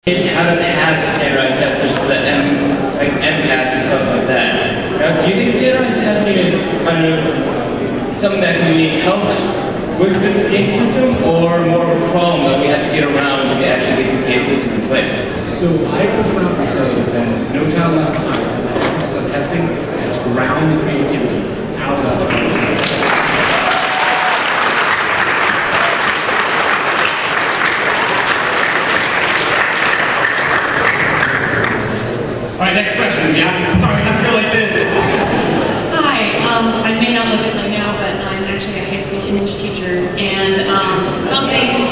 It's how to pass standardized tests, which is the like MCAS and stuff like that. Now, do you think standardized testing is kind of something that can be helped with this game system, or more of a problem that we have to get around to actually get this game system in place? So I would probably say that No Child Left Behind testing has ground the creativity out of it. All right, next question. Yeah, sorry, I feel like this. Hi, I may not look it like now, but I'm actually a high school English teacher, and something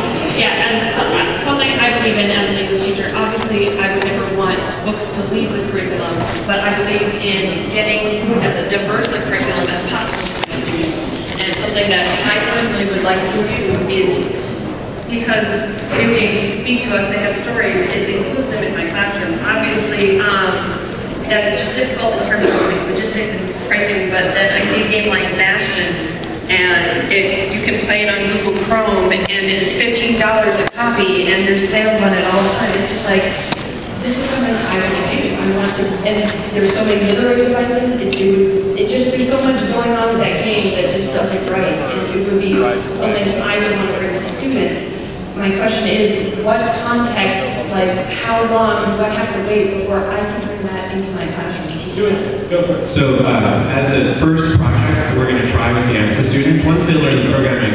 I believe in as an English teacher. Obviously, I would never want books to lead the curriculum, but I believe in getting as a diverse a curriculum as possible to students. And something that I personally would like to do is, because video games speak to us, they have stories, is include them in my classroom. Obviously, that's just difficult in terms of logistics and pricing, but then I see a game like Bastion, and if you can play it on Google Chrome, and it's $15 a copy, and there's sales on it all the time, it's just like, this is something I want to do. I want to, and there's so many literary devices, there's so much going on with that game that just does it right, and it would be something that I would want to bring to students. My question is, what context, like how long do I have to wait before I can bring that into my classroom teaching? Do it. Go for it. So as a first project, we're going to try with the ANSYS students. Once they learn the programming,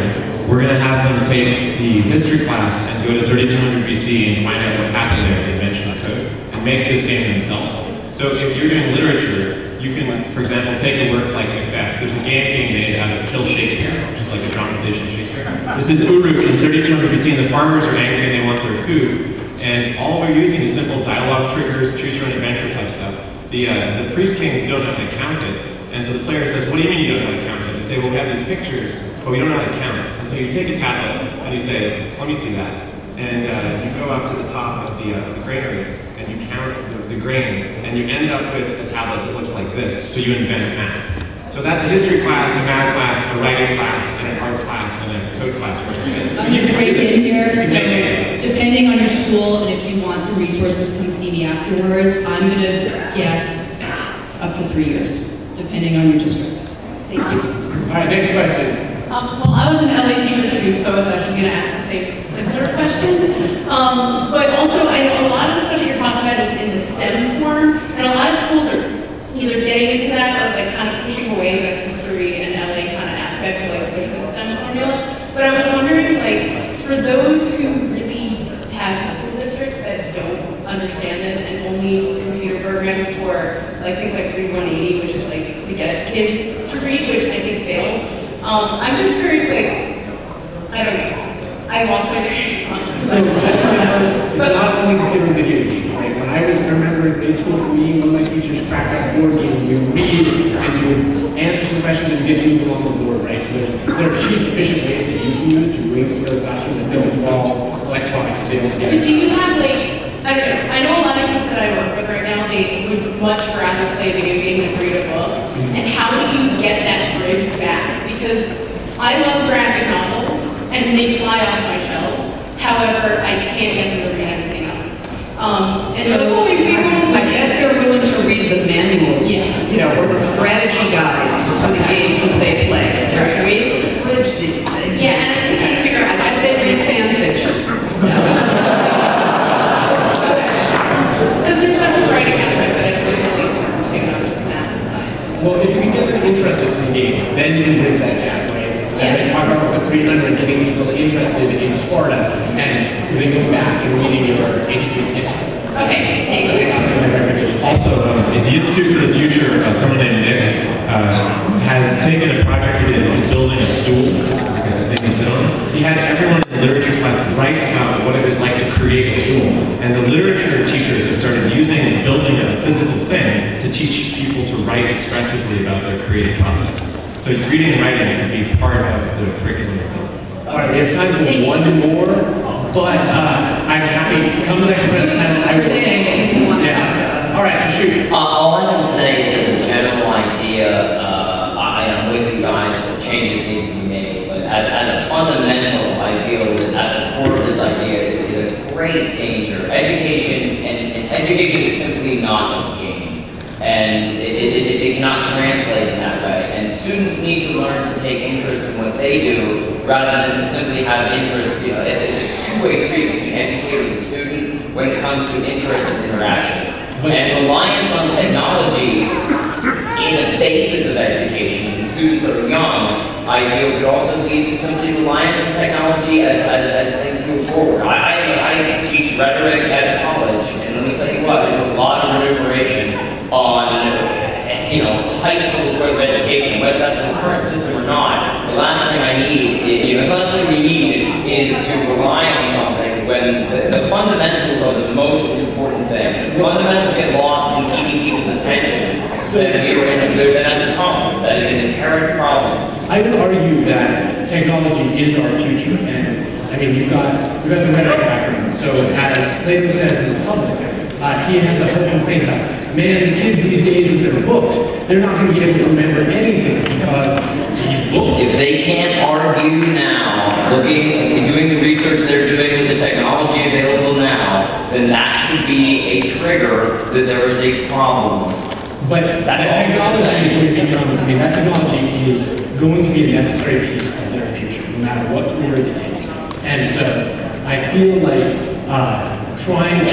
we're going to have them take the history class and go to 3200 BC and find out what happened there, the invention of code, and make this game themselves. So if you're doing literature, you can, for example, take a work like Macbeth. There's a game being made out of Kill Shakespeare, which is like a drama station of Shakespeare. This is Uruk in 3200 BC, and the farmers are angry and they want their food. And all we're using is simple dialogue triggers, choose your own adventure type stuff. The priest kings don't know how to count it. And so the player says, what do you mean you don't know how to count it? They say, well, we have these pictures, but we don't know how to count it. And so you take a tablet and you say, let me see that. And you go up to the top of the granary and you count the grain, and you end up with a tablet that looks like this. So you invent math. So that's a history class, a math class, a writing class, and an art class, and a code class. I'm going to break in here, so depending on your school, and if you want some resources, come see me afterwards. I'm going to guess up to 3 years, depending on your district. Thank you. All right, next question. Well, I was an LA teacher too, so I was actually going to ask the same similar question. But also, I know a lot of the stuff that you're talking about is in the STEM form, and a lot of schools are either getting into that or like kind of pushing away the history and LA kind of aspect of like the STEM formula. But I was wondering, like, for those who really have school districts that don't understand this and only use computer programs for like things like Read 180, which is like to get kids to read, which I think fails. I'm just curious, like, I don't know. I lost my train of thought. So, but not only computer video games, right? When I remember in grade school, for me, one of my teachers cracked out a board game. You read and you would answer some questions and get you on the board, right? So there are cheap, efficient ways that you can use to bring together classrooms and build walls, electronics, to be able to get. But do you have, like, I don't know, I know a lot of kids that I work with right now, they would much rather play video games than read a book. And how do you get that bridge back? Because I love graphic novels, and they fly off my shelves. However, I can't get them to read anything else. And so, I bet they're willing to read the manuals, you know, or the strategy guides for the games that they play. There's ways to bridge these things. yeah, and I'm just trying to figure out I bet they read fan fiction. because there's that whole writing aspect that I think is really important too, not just math. Well, if you can get them interested in the game, then you can bridge that gap, right? Yeah. And talk about the 300 getting people interested in Sparta and they go back and reading your ancient history. Okay, thanks. Also, in the Institute for the Future, someone named Nick has taken a project he did on building a stool. I think you sit on. He had everyone in the literature class write about what it was like to create a stool. And the literature teachers have started using building a physical thing to teach people to write expressively about their creative process. So reading and writing can be part of the curriculum itself. All right, we have time for one more, but I'm happy to come to the next question. I would say, yeah. All right, so shoot. All I can say is, as a general idea, I am with you guys that changes need to be made. But as a fundamental, I feel that at the core of this idea is a great danger. Education education is simply not a game. And it cannot translate in that way. And students need to learn to take interest in what they do rather than simply have interest. You know, it's a two-way street between educator and student when it comes to interest and interaction. And reliance on technology in the basis of education when students are young, I feel could also lead to simply reliance on technology as things move forward. I teach rhetoric at college, and let me tell you what, there's a lot of reverberation on, you know, high school's way of education, whether that's in the current system or not. The last thing I need, the last thing we need is to rely on something when the fundamentals are the most important thing. The fundamentals get lost in keeping people's attention. Then that's a problem. That is an inherent problem. I would argue that technology is our future, and I mean, you've got the rhetoric background. So as Plato says in the Public, he has a whole complaint about, man, the kids these days with their books, they're not going to be able to remember anything because these books. If they can't argue now, doing the research they're doing with the technology available now, then that should be a trigger that there is a problem. But that technology is going to be, I mean, that technology is going to be a necessary piece of their future, no matter what career they take. And so I feel like trying to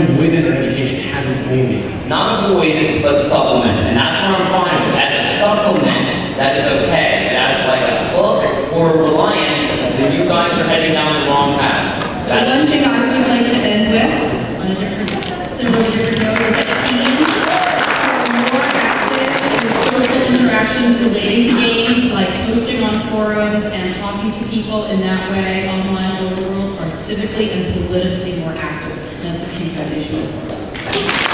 avoid that education has its own needs. Not avoid it, but supplement. And that's what I'm fine with. As a supplement, that is okay. But as like a hook or a reliance, then you guys are heading down the wrong path. So one thing I would just like to end with, on a different note, is that teens are more active in social interactions relating to games, like posting on forums and talking to people in that way online all over the world, are civically and politically more active. That's a key foundational point.